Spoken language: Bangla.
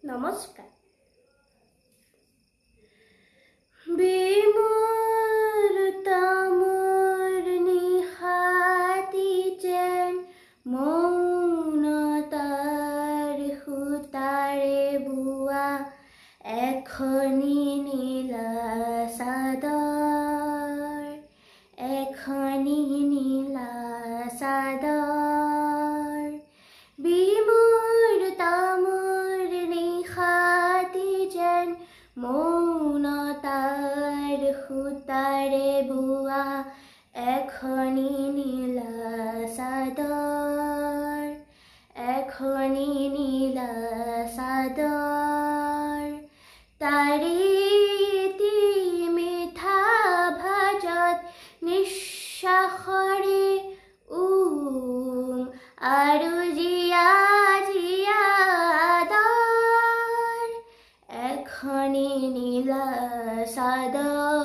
নমস্কার। বিমূর তামর নিহাতি যেন মৌনতার হুতারে বুয়া এখনি নীলা সাদর, এখনি নীলা সাদর। বিমূর তামর নিহাতি যেন মৌনতার হুতারে বুয়া এখনি নীলা সাদর, এখনি নীলা সাদর। তারি মিঠা ভাজত নিঃস্বাসৰে আৰু জিয়া জিয়া আদৰ, এখনি নীলা চাদৰ।